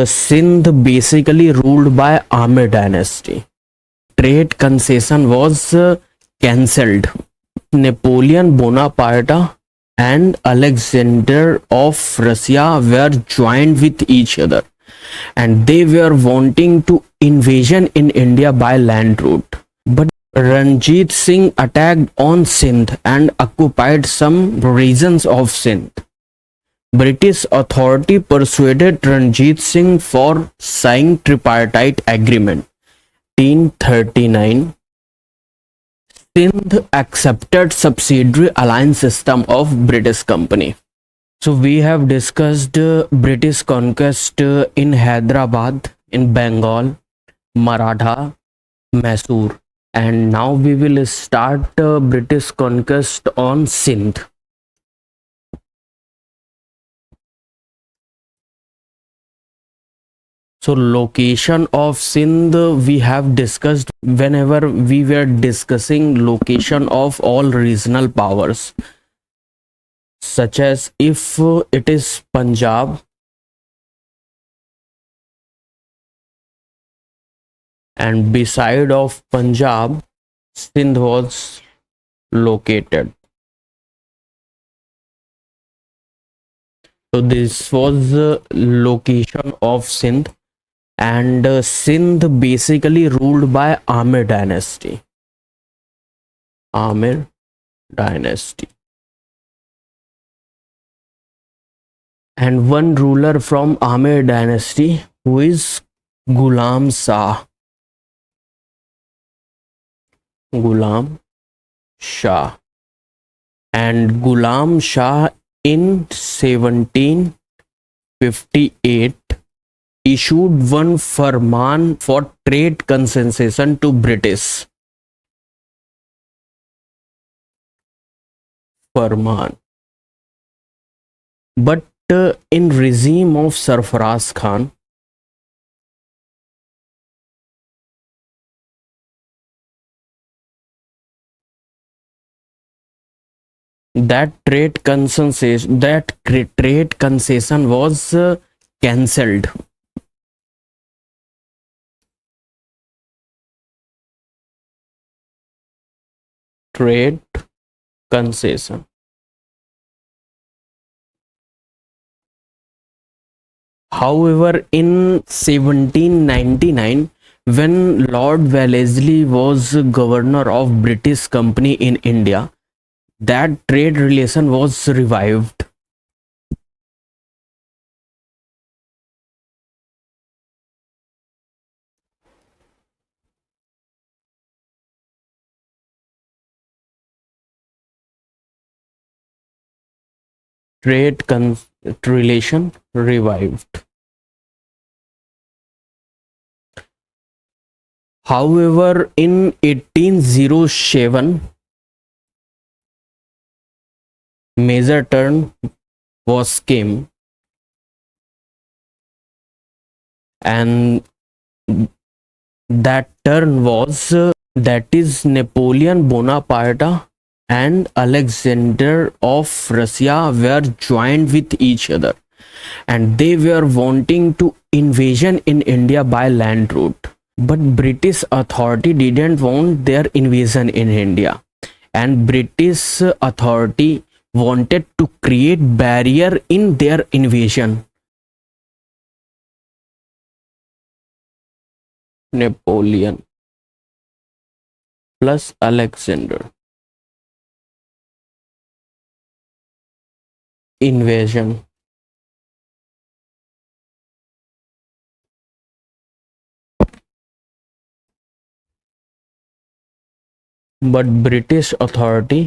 Sindh basically ruled by Amir dynasty. Trade concession was cancelled. Napoleon Bonaparte and Alexander of Russia were joined with each other, and they were wanting to invasion in India by land route. But Ranjit Singh attacked on Sindh and occupied some regions of Sindh. British authority persuaded Ranjit Singh for signing tripartite agreement. 1839, Sindh accepted subsidiary alliance system of British company. So we have discussed British conquest in Hyderabad, in Bengal, Maratha, Mysore, and now we will start British conquest on Sindh. So location of Sindh we have discussed whenever we were discussing location of all regional powers, such as if it is Punjab and beside of Punjab Sindh was located. So this was location of Sindh, and Sindh basically ruled by Amir dynasty. Amir dynasty. And one ruler from Amir dynasty who is Ghulam Shah. Ghulam Shah. And Ghulam Shah in 1758 issued one farman for trade concession to British. Farman. But in regime of Sarfaraz Khan, that trade concession was cancelled. Trade concession. However, in 1799, when Lord Wellesley was governor of British Company in India, that trade relation was revived. Trade relation revived. However, in 1807, major turn was came, and that turn was that is Napoleon Bonaparte and Alexander of Russia were joined with each other, and they were wanting to invasion in India by land route. But British authority didn't want their invasion in India, and British authority wanted to create barrier in their invasion. Napoleon plus Alexander invasion. But British opposed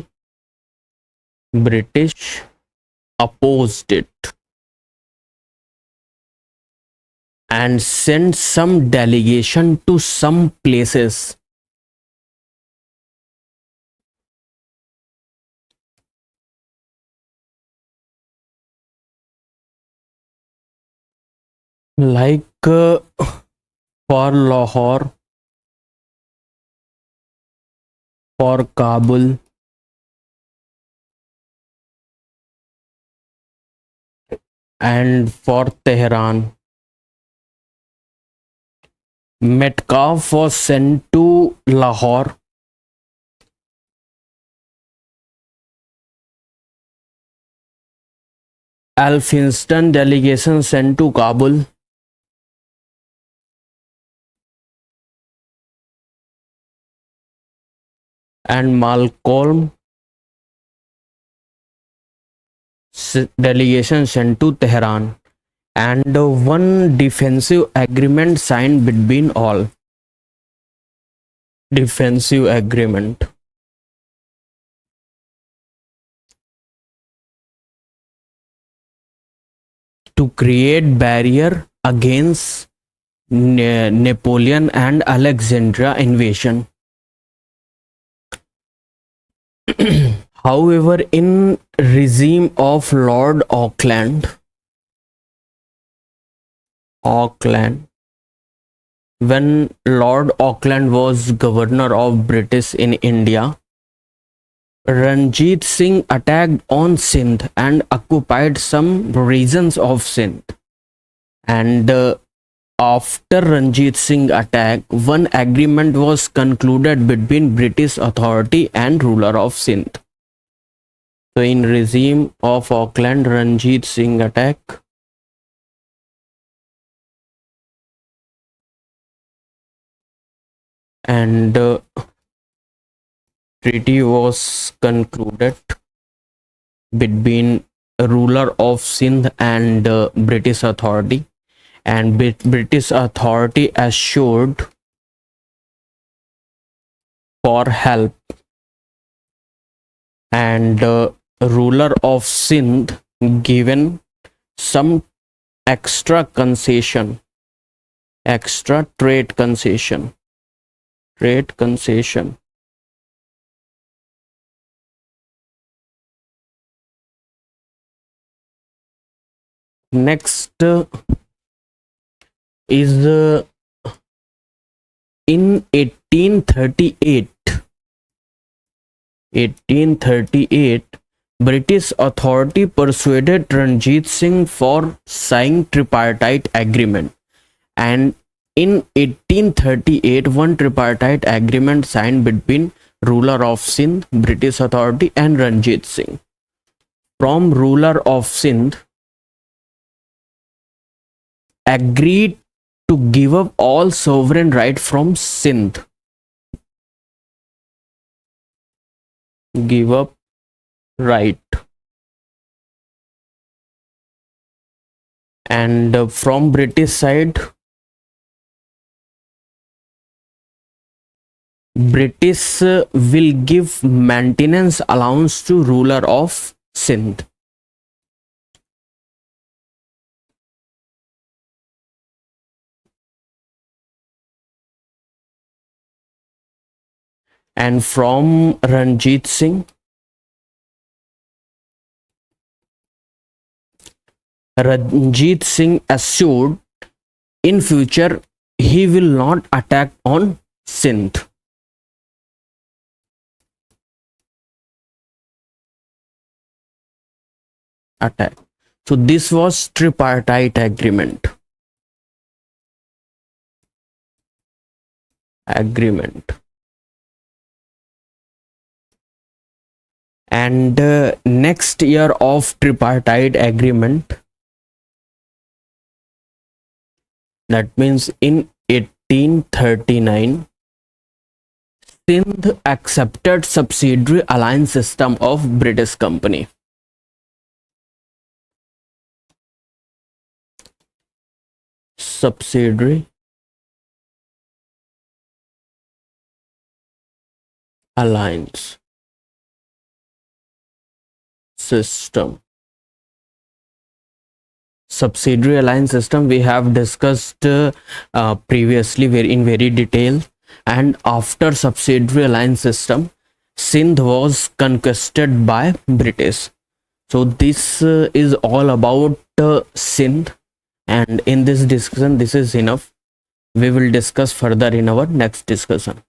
it and sent some delegation to some places like for Lahore, for Kabul, and for Tehran. Metcalfe was sent to Lahore. Elphinstone delegation sent to Kabul. And Malcolm delegation sent to Tehran. And one defensive agreement signed between all. Defensive agreement. To create barrier against Napoleon and Alexandria invasion. However, in regime of Lord Auckland, when Lord Auckland was governor of British in India, Ranjit Singh attacked on Sindh and occupied some regions of Sindh. And after Ranjit Singh attack, one agreement was concluded between British authority and ruler of Sindh. So in regime of Auckland, Ranjit Singh attack. And treaty was concluded between ruler of Sindh and British authority, and British authority assured for help, and ruler of Sindh given some extra concession, extra trade concession. Next is in 1838, British authority persuaded Ranjit Singh for signing tripartite agreement, and in 1838 one tripartite agreement signed between ruler of Sindh, British authority and Ranjit Singh. From ruler of Sindh agreed to give up all sovereign right from Sindh. Give up right. And from British side, British will give maintenance allowance to ruler of Sindh. And from Ranjit Singh, assured in future he will not attack on Sindh. So this was tripartite agreement. And next year of tripartite agreement, that means in 1839, Sindh accepted subsidiary alliance system of British company. Subsidiary alliance system. Subsidiary alliance system we have discussed previously in very detail. And after subsidiary alliance system, Sindh was conquered by British. So this is all about Sindh, and in this discussion this is enough. We will discuss further in our next discussion.